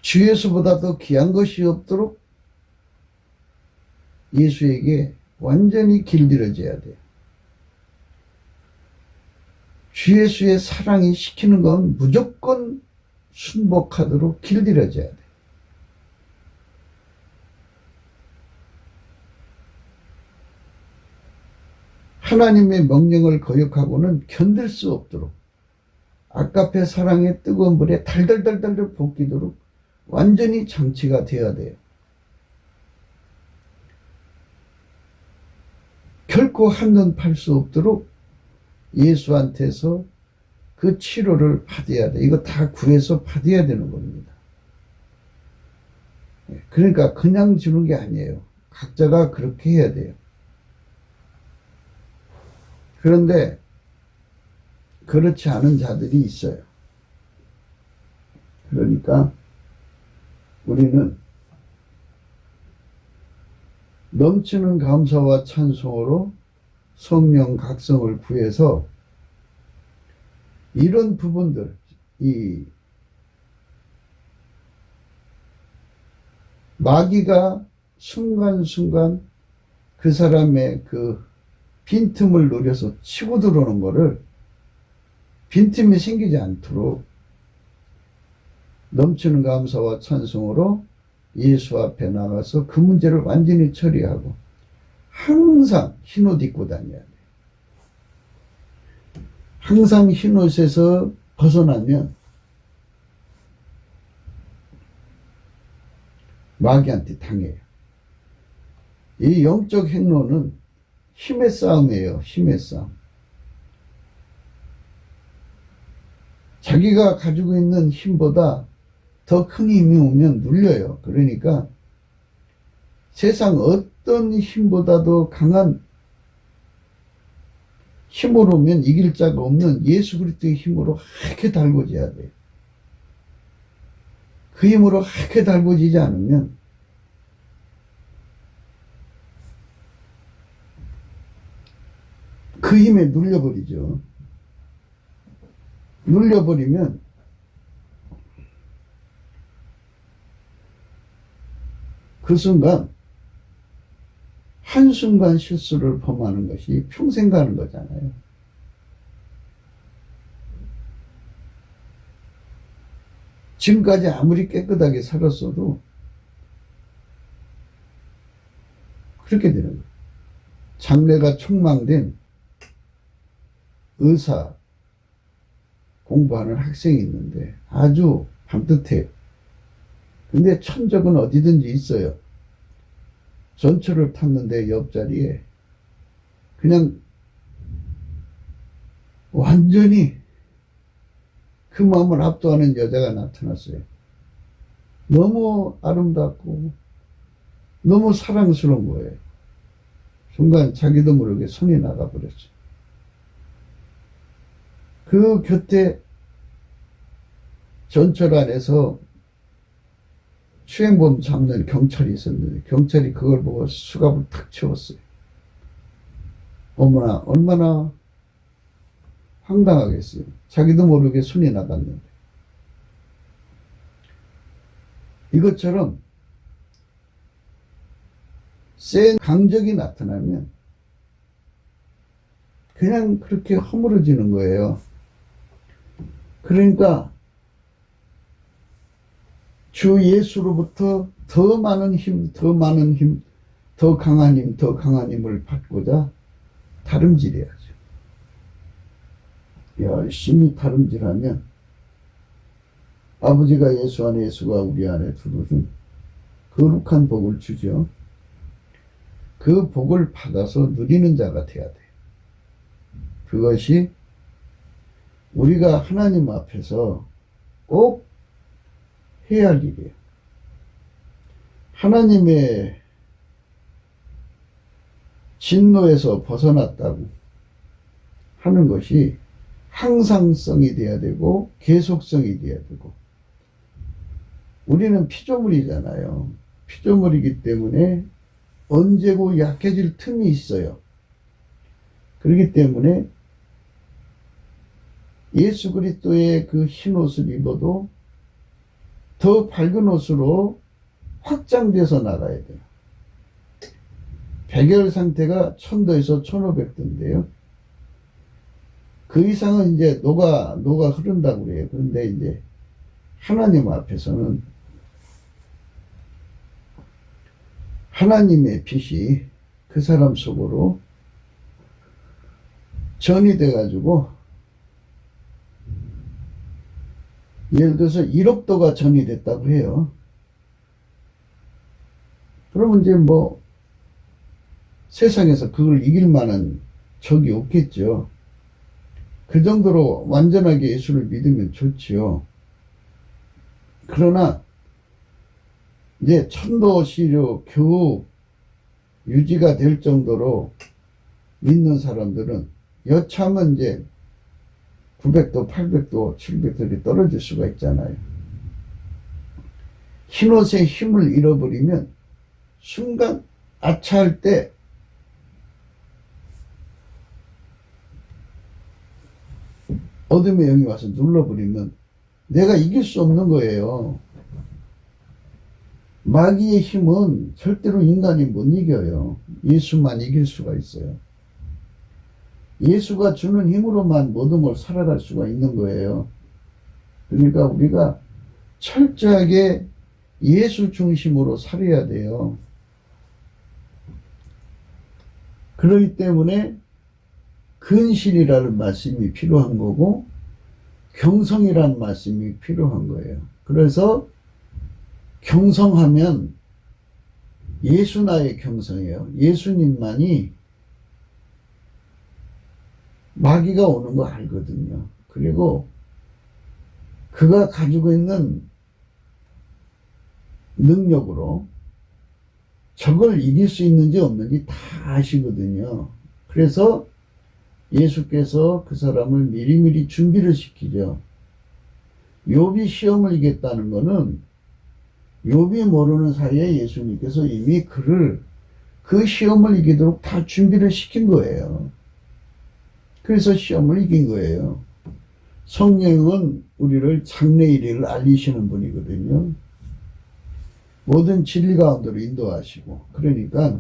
주 예수보다 더 귀한 것이 없도록 예수에게 완전히 길들여져야 돼요. 주 예수의 사랑이 시키는 건 무조건 순복하도록 길들여져야 돼. 하나님의 명령을 거역하고는 견딜 수 없도록 아까페 사랑의 뜨거운 불에 달달달달 볶이도록 완전히 장치가 되어야 돼요. 결코 한눈 팔 수 없도록 예수한테서 그 치료를 받아야 돼. 이거 다 구해서 받아야 되는 겁니다. 그러니까 그냥 주는 게 아니에요. 각자가 그렇게 해야 돼요. 그런데 그렇지 않은 자들이 있어요. 그러니까 우리는 넘치는 감사와 찬송으로 성령 각성을 구해서 이런 부분들, 이 마귀가 순간순간 그 사람의 그 빈틈을 노려서 치고 들어오는 거를 빈틈이 생기지 않도록 넘치는 감사와 찬송으로 예수 앞에 나가서 그 문제를 완전히 처리하고 항상 흰옷 입고 다녀야 돼요. 항상 흰옷에서 벗어나면 마귀한테 당해요. 이 영적 행로는 힘의 싸움이에요. 힘의 싸움. 자기가 가지고 있는 힘보다 더 큰 힘이 오면 눌려요. 그러니까 세상 어떤 힘보다도 강한 힘으로 오면 이길 자가 없는 예수 그리스도의 힘으로 하얗게 달궈져야 돼요. 그 힘으로 하얗게 달궈지지 않으면 그 힘에 눌려버리죠. 눌려버리면 그 순간 한순간 실수를 범하는 것이 평생 가는 거잖아요. 지금까지 아무리 깨끗하게 살았어도 그렇게 되는 거예요. 장래가 촉망된 의사 공부하는 학생이 있는데 아주 밤뜻해요. 근데 천적은 어디든지 있어요. 전철을 탔는데 옆자리에 그냥 완전히 그 마음을 압도하는 여자가 나타났어요. 너무 아름답고 너무 사랑스러운 거예요. 순간 자기도 모르게 손이 나가버렸죠. 그 곁에 전철 안에서 추행범 잡는 경찰이 있었는데 경찰이 그걸 보고 수갑을 탁 채웠어요. 어머나 얼마나 황당하겠어요. 자기도 모르게 손이 나갔는데. 이것처럼 센 강적이 나타나면 그냥 그렇게 허물어지는 거예요. 그러니까 주 예수로부터 더 많은 힘, 더 많은 힘, 더 강한 힘, 더 강한 힘을 받고자 다름질해야죠. 열심히 다름질하면 아버지가 예수 안에 예수가 우리 안에 두루는 거룩한 복을 주죠. 그 복을 받아서 누리는 자가 돼야 돼요. 그것이 우리가 하나님 앞에서 꼭 해야 할 일이에요. 하나님의 진노에서 벗어났다고 하는 것이 항상성이 돼야 되고 계속성이 돼야 되고, 우리는 피조물이잖아요. 피조물이기 때문에 언제고 약해질 틈이 있어요. 그렇기 때문에 예수 그리스도의 그 흰 옷을 입어도 더 밝은 옷으로 확장돼서 나가야 돼요. 백열 상태가 1000도에서 1500도인데요. 그 이상은 이제 녹아 흐른다고 그래요. 그런데 이제 하나님 앞에서는 하나님의 빛이 그 사람 속으로 전이 돼가지고, 예를 들어서 1억 도가 전이 됐다고 해요. 그러면 이제 뭐 세상에서 그걸 이길 만한 적이 없겠죠. 그 정도로 완전하게 예수를 믿으면 좋지요. 그러나 이제 1000도시로 겨우 유지가 될 정도로 믿는 사람들은 여차하면 이제 900도, 800도, 700도이 떨어질 수가 있잖아요. 흰옷의 힘을 잃어버리면 순간 아차할 때 어둠의 영이 와서 눌러버리면 내가 이길 수 없는 거예요. 마귀의 힘은 절대로 인간이 못 이겨요. 예수만 이길 수가 있어요. 예수가 주는 힘으로만 모든 걸 살아갈 수가 있는 거예요. 그러니까 우리가 철저하게 예수 중심으로 살아야 돼요. 그렇기 때문에 근신이라는 말씀이 필요한 거고 경성이라는 말씀이 필요한 거예요. 그래서 경성하면 예수 나의 경성이에요. 예수님만이 마귀가 오는 거 알거든요. 그리고 그가 가지고 있는 능력으로 적을 이길 수 있는지 없는지 다 아시거든요. 그래서 예수께서 그 사람을 미리미리 준비를 시키죠. 욥이 시험을 이겼다는 것은 욥이 모르는 사이에 예수님께서 이미 그를 그 시험을 이기도록 다 준비를 시킨 거예요. 그래서 시험을 이긴 거예요. 성령은 우리를 장래의 일을 알리시는 분이거든요. 모든 진리 가운데로 인도하시고, 그러니까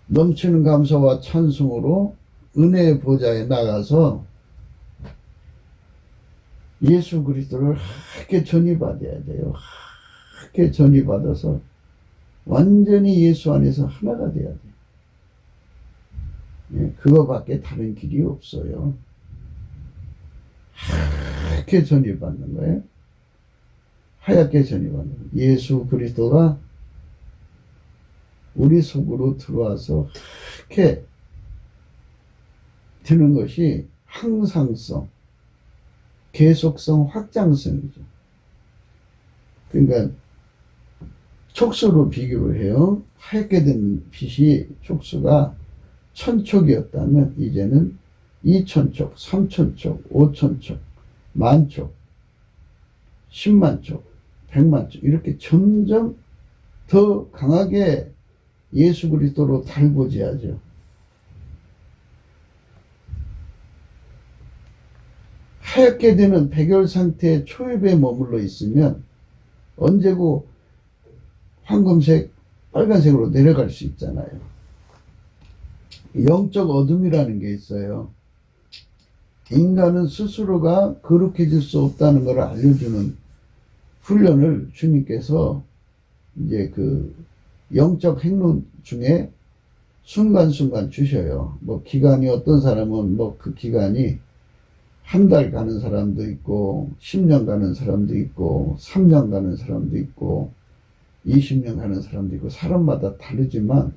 넘치는 감사와 찬송으로 은혜의 보좌에 나가서 예수 그리스도를 하게 전이받아야 돼요. 하게 전이받아서 완전히 예수 안에서 하나가 돼야 돼요. 그거밖에 다른 길이 없어요. 하얗게 전이받는 거예요. 하얗게 전이받는 거예요. 예수 그리스도가 우리 속으로 들어와서 하얗게 되는 것이 항상성, 계속성, 확장성이죠. 그러니까 촉수로 비교를 해요. 하얗게 된 빛이 촉수가 1000촉이었다면 이제는 2000촉, 3000촉, 5000촉, 만촉, 10만촉, 100만촉 이렇게 점점 더 강하게 예수 그리스도로 달궈져야죠. 하얗게 되는 백열 상태의 초입에 머물러 있으면 언제고 황금색, 빨간색으로 내려갈 수 있잖아요. 영적 어둠이라는 게 있어요. 인간은 스스로가 거룩해질 수 없다는 것을 알려주는 훈련을 주님께서 이제 그 영적 행로 중에 순간순간 주셔요. 뭐 기간이 어떤 사람은 뭐 그 기간이 한 달 가는 사람도 있고 10년 가는 사람도 있고 3년 가는 사람도 있고 20년 가는 사람도 있고 사람마다 다르지만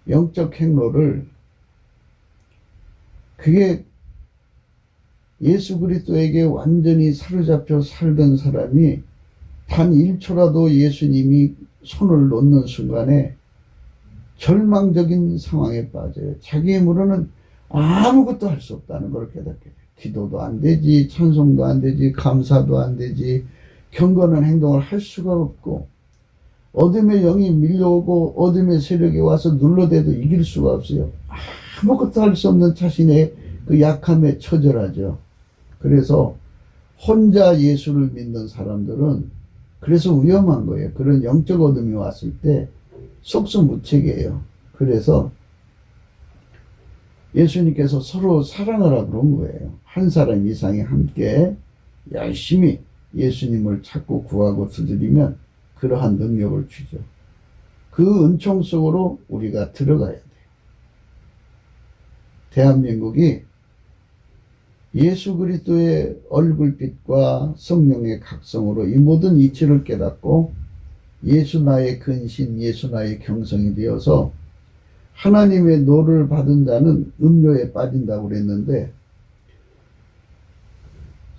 영적 행로를 그게 예수 그리스도에게 완전히 사로잡혀 살던 사람이 단 1초라도 예수님이 손을 놓는 순간에 절망적인 상황에 빠져요. 자기 힘으로는 아무것도 할 수 없다는 걸 깨닫게 돼요. 기도도 안 되지, 찬송도 안 되지, 감사도 안 되지, 경건한 행동을 할 수가 없고 어둠의 영이 밀려오고 어둠의 세력이 와서 눌러대도 이길 수가 없어요. 아무것도 할 수 없는 자신의 그 약함에 처절하죠. 그래서 혼자 예수를 믿는 사람들은 그래서 위험한 거예요. 그런 영적 어둠이 왔을 때 속수무책이에요. 그래서 예수님께서 서로 사랑하라 그런 거예요. 한 사람 이상이 함께 열심히 예수님을 찾고 구하고 두드리면 그러한 능력을 주죠. 그 은총 속으로 우리가 들어가야 돼요. 대한민국이 예수 그리스도의 얼굴빛과 성령의 각성으로 이 모든 이치를 깨닫고 예수 나의 근신, 예수 나의 경성이 되어서 하나님의 노를 받은 자는 음료에 빠진다고 그랬는데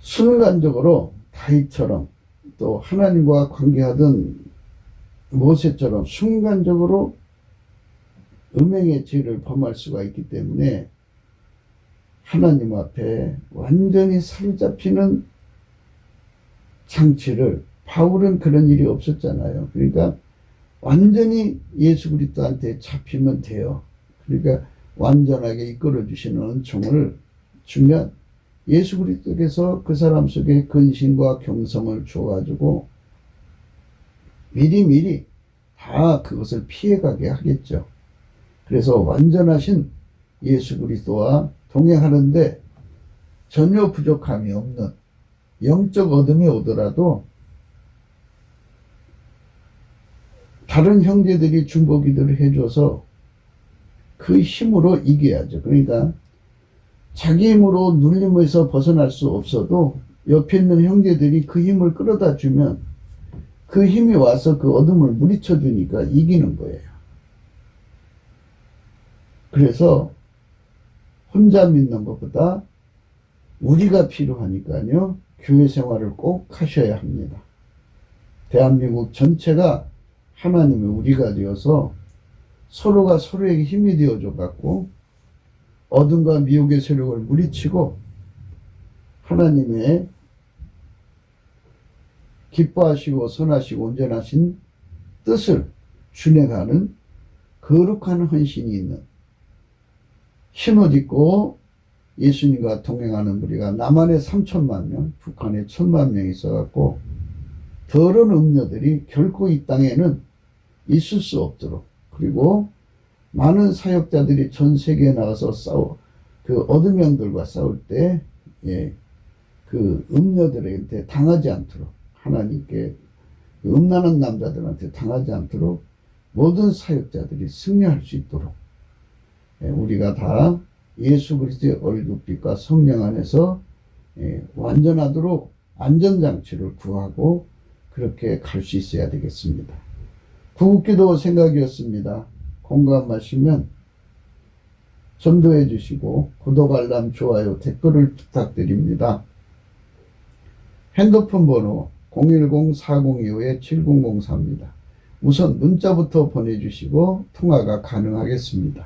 순간적으로 다윗처럼 또 하나님과 관계하던 모세처럼 순간적으로 음행의 죄를 범할 수가 있기 때문에 하나님 앞에 완전히 사로잡히는 장치를 바울은 그런 일이 없었잖아요. 그러니까 완전히 예수 그리스도한테 잡히면 돼요. 그러니까 완전하게 이끌어 주시는 은총을 주면 예수 그리스도께서 그 사람 속에 근신과 경성을 줘가지고 미리미리 다 그것을 피해가게 하겠죠. 그래서 완전하신 예수 그리스도와 동행하는데 전혀 부족함이 없는 영적 어둠이 오더라도 다른 형제들이 중보기도를 해줘서 그 힘으로 이겨야죠. 그러니까 자기 힘으로 눌림에서 벗어날 수 없어도 옆에 있는 형제들이 그 힘을 끌어다 주면 그 힘이 와서 그 어둠을 물리쳐 주니까 이기는 거예요. 그래서 혼자 믿는 것보다 우리가 필요하니까요. 교회 생활을 꼭 하셔야 합니다. 대한민국 전체가 하나님의 우리가 되어서 서로가 서로에게 힘이 되어줘 갖고 어둠과 미혹의 세력을 물리치고 하나님의 기뻐하시고 선하시고 온전하신 뜻을 준행하는 거룩한 헌신이 있는 흰옷 입고 예수님과 동행하는 우리가 남한에 3천만 명, 북한에 1,000만 명이 있어갖고 더러운 음녀들이 결코 이 땅에는 있을 수 없도록 그리고 많은 사역자들이 전 세계에 나가서 그 어둠 영들과 싸울 때, 그 음녀들한테 당하지 않도록 하나님께 그 음란한 남자들한테 당하지 않도록 모든 사역자들이 승리할 수 있도록 우리가 다 예수 그리스도의 얼굴빛과 성령 안에서 완전하도록 안전장치를 구하고 그렇게 갈 수 있어야 되겠습니다. 구국기도 생각이었습니다. 공감하시면 전도해 주시고 구독, 알람, 좋아요, 댓글을 부탁드립니다. 핸드폰 번호 010-4025-7004입니다. 우선 문자부터 보내주시고 통화가 가능하겠습니다.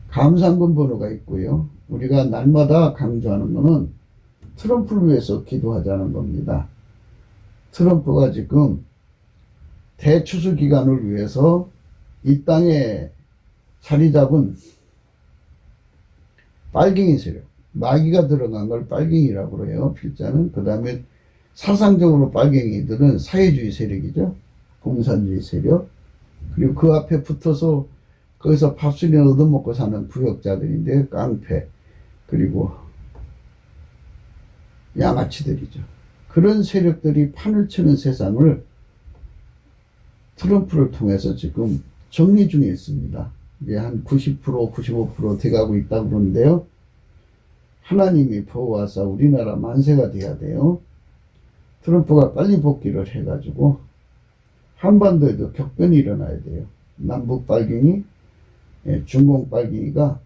감상금 번호가 있고요. 우리가 날마다 강조하는 것은 트럼프를 위해서 기도하자는 겁니다. 트럼프가 지금 대추수 기간을 위해서 이 땅에 자리 잡은 빨갱이 세력, 마귀가 들어간 걸 빨갱이라고 그래요. 필자는. 그 다음에 사상적으로 빨갱이들은 사회주의 세력이죠. 공산주의 세력. 그리고 그 앞에 붙어서 거기서 밥술이나 얻어먹고 사는 부역자들인데 깡패, 그리고 양아치들이죠. 그런 세력들이 판을 치는 세상을 트럼프를 통해서 지금 정리 중에 있습니다. 이제 한 90%, 95% 돼가고 있다고 그러는데요. 하나님이 보호하사 우리나라 만세가 돼야 돼요. 트럼프가 빨리 복귀를 해가지고 한반도에도 격변이 일어나야 돼요. 남북 빨갱이, 중공 빨갱이가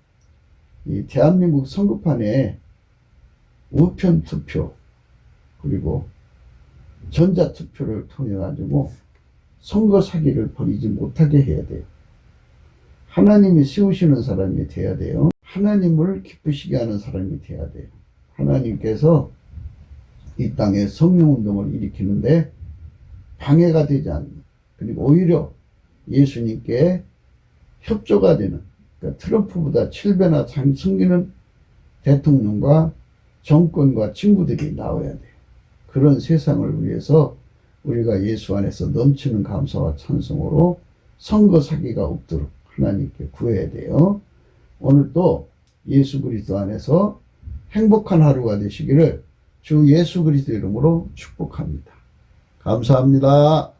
이 대한민국 선거판에 우편 투표 그리고 전자 투표를 통해 가지고 선거 사기를 벌이지 못하게 해야 돼요. 하나님이 세우시는 사람이 돼야 돼요. 하나님을 기쁘시게 하는 사람이 돼야 돼요. 하나님께서 이 땅에 성령운동을 일으키는데 방해가 되지 않는, 그리고 오히려 예수님께 협조가 되는, 그러니까 트럼프보다 7배나 잘 숨기는 대통령과 정권과 친구들이 나와야 돼요. 그런 세상을 위해서 우리가 예수 안에서 넘치는 감사와 찬송으로 선거 사기가 없도록 하나님께 구해야 돼요. 오늘도 예수 그리스도 안에서 행복한 하루가 되시기를 주 예수 그리스도 이름으로 축복합니다. 감사합니다.